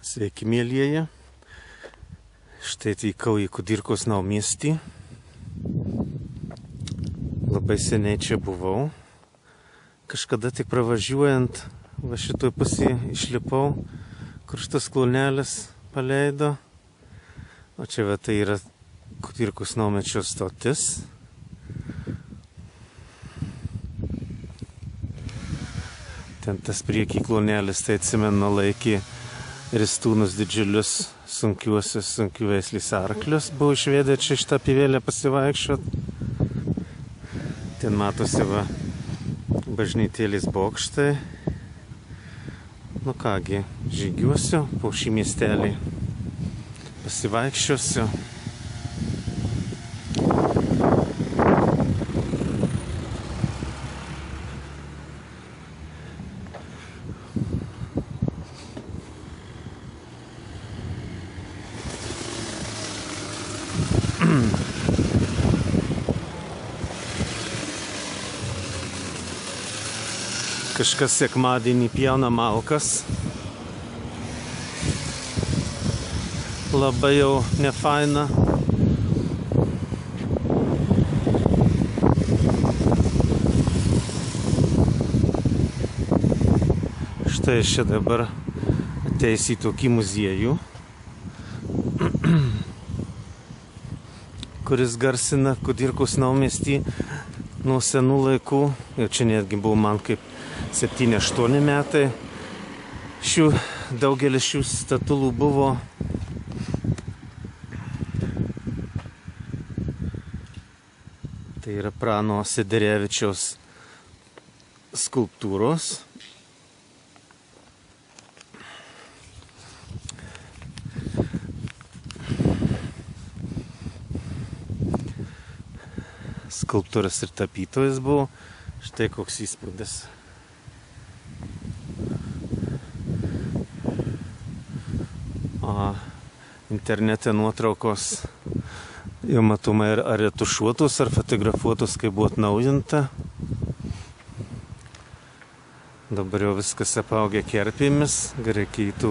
Sveiki, mielieji. Štai atvykau į Kudirkos naumiestį. Labai seniai čia buvau. Kažkada tik pravažiuojant, va šitoj pusėje išlipau, kur šitas klonelis paleido. O čia va tai yra Kudirkos naumečio stotis. Ten tas prieky klonelis, tai atsimenu laikį ristūnus didžiulius sunkių veislės arklius. Buvo išvedę čia šitą pivėlę pasivaikščiot. Ten matosi va bažnytėlės bokštai. Nu kągi, žygiuosiu po šį miestelį. Pasivaikščiosiu. Kažkas sekmadienį pjauna malkas. Labai jau nefaina. Štai aš čia dabar ateisiu į tokį muziejų, kuris garsina Kudirkos naumiestį nuo senų laikų. Ir čia netgi buvo man kaip 7-8 metai. Daugelis šių statulų buvo. Tai yra Prano Sederevičiaus skulptūros. Skulptūras ir tapytojas buvo. Štai koks įspūdis. Internete nuotraukos jau matoma ar retušuotos, ar fotografuotos, kai buvo atnaujinta. Dabar jau viskas apaugę kerpėmis. Reikėtų,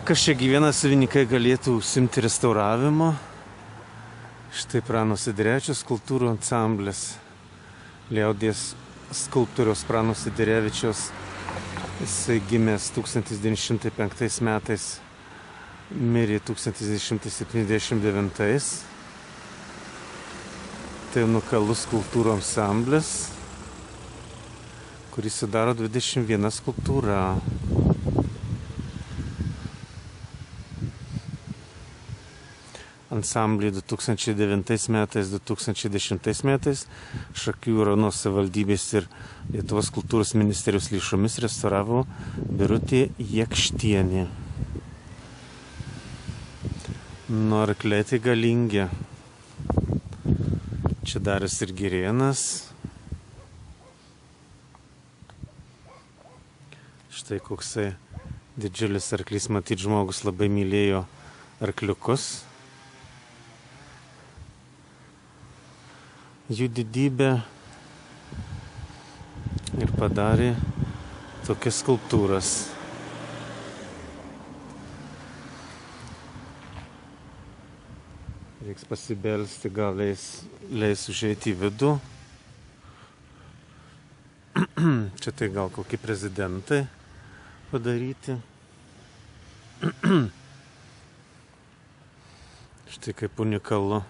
kas čia gyvena savininkai galėtų užsiimti restauravimo. Štai Prano Sederevičiaus skulptūrų ansamblis. Liaudies skulptoriaus Prano Sederevičiaus. Jisai gimęs 1905 metais. Mirė 1979. Tai unikalus skulptūrų ansamblis, kuris sudaro 21 skulptūra. Ansamblį 2009 metais, 2010 metais Šakių rajono savivaldybės ir Lietuvos kultūros ministerijos lėšomis restauravo Birutė Jakštienė. Nu, arkliai tai galingi. Čia Darius ir Girėnas. Štai koksai didžiulis arklys, matyt, žmogus labai mylėjo arkliukus. Jų didybė ir padarė tokias skulptūras. Reiks pasibelsti, gal leis užeiti į vidų. Čia tai gal kokie prezidentai padaryti. Štai kaip unikalu.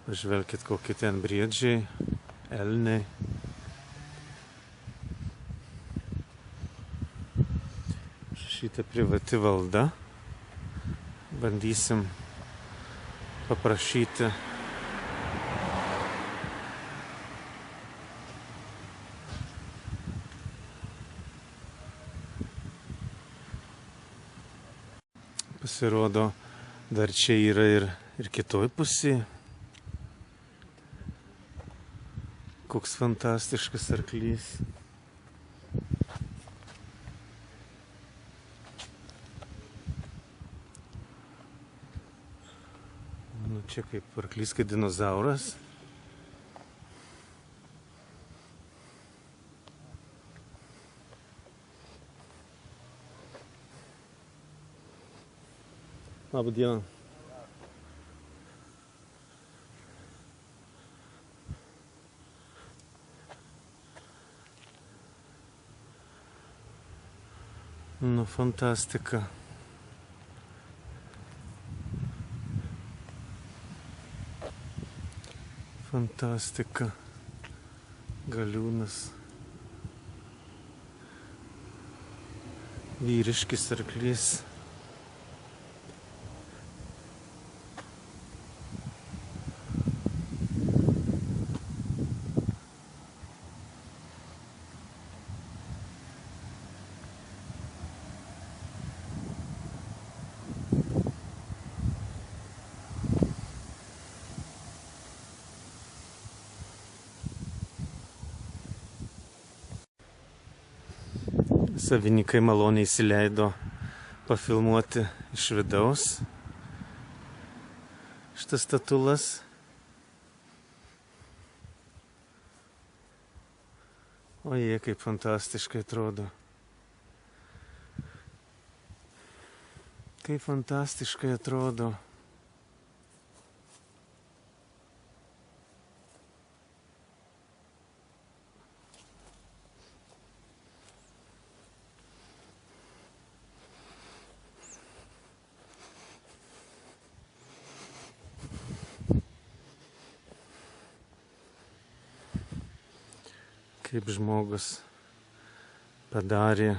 Pažvelkit, kokie ten briedžiai, elniai. Šitą privati valda. Bandysim paprašyti pasirodo, dar čia yra ir kitoj pusėje. Koks fantastiškas arklys. Čia kaip arklys, kaip dinozauras. Labą dieną. Nu, fantastika. Fantastika. Galiūnas. Vyriškis arklys. Savininkai maloniai įsileido pafilmuoti iš vidaus šitas statulas. O jie kaip fantastiškai atrodo. Kaip fantastiškai atrodo. Kaip žmogus padarė.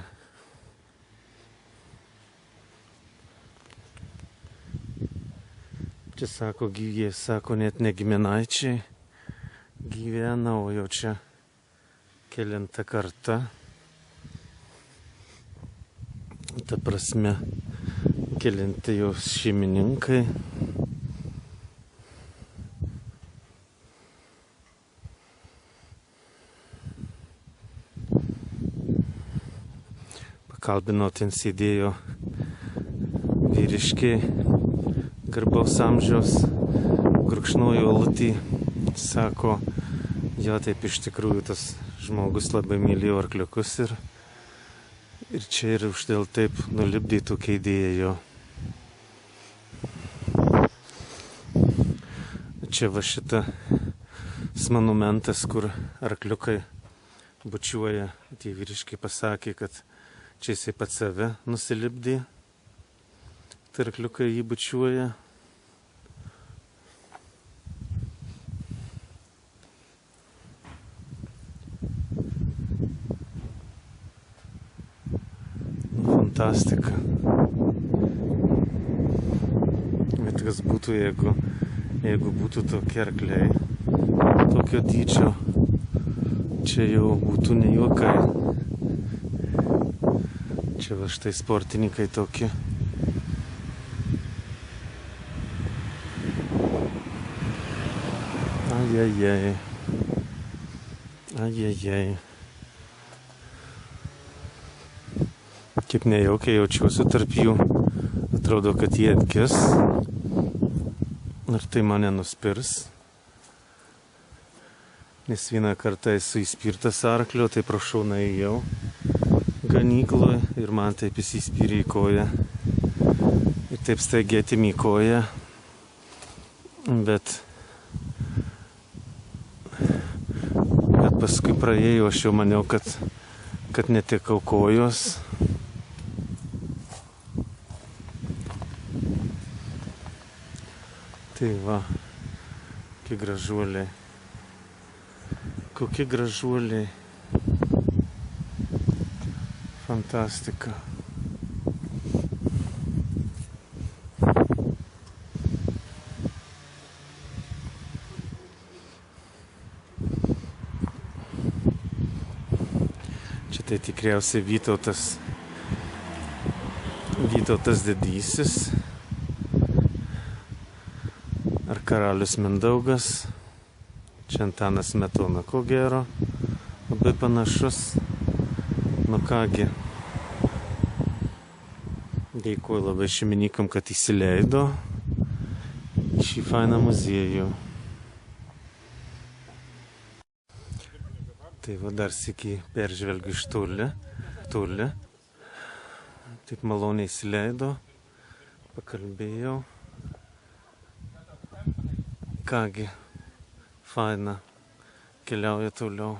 Čia sako, jie sako, net ne giminaičiai gyvena, o jau čia kelinta karta. Ta prasme, kelinti jau šeimininkai. Kalbino, ten sėdėjo vyriškiai garbaus amžiaus, gurkšnojo alutį, sako, jo taip iš tikrųjų tas žmogus labai mylėjo arkliukus ir čia ir uždėl taip nulipdytų keidėjo. Čia va šitas monumentas, kur arkliukai bučiuoja, tie vyriškiai pasakė, kad čia jisai pats save nusilipdė, tai arkliukai jį bučiuoja. Fantastika. Bet kas būtų, jeigu būtų tokie arkliai, tokio dydžio, čia jau būtų ne juokai. Čia va štai sportininkai tokie. Ajajai. Ajajai. Kaip nejaukiai jaučiuosi tarp jų. Atrodo, kad jie atkis. Ir tai mane nuspirs. Nes vieną kartą esu įspirtas arklio, tai prašau nuėjau ganykloje ir man taip įsispyrė į koją. Ir taip staigiai atėmė į koją. Bet paskui praėjau, aš jau maniau, kad netekau kojos. Tai va, kokie gražuoliai. Kokie gražuoliai. Fantastika. Čia tai tikriausiai Vytautas didysis ar karalius Mindaugas. Čia Antanas Smetona, ko gero, labai panašus. Nu kągi, dėkuoju labai šeimininkam, kad įsileido į šį fainą muziejų. Tai va dar sykį peržvelgiu iš toli. Taip maloniai įsileido, pakalbėjau. Kągi, faina, keliauja toliau.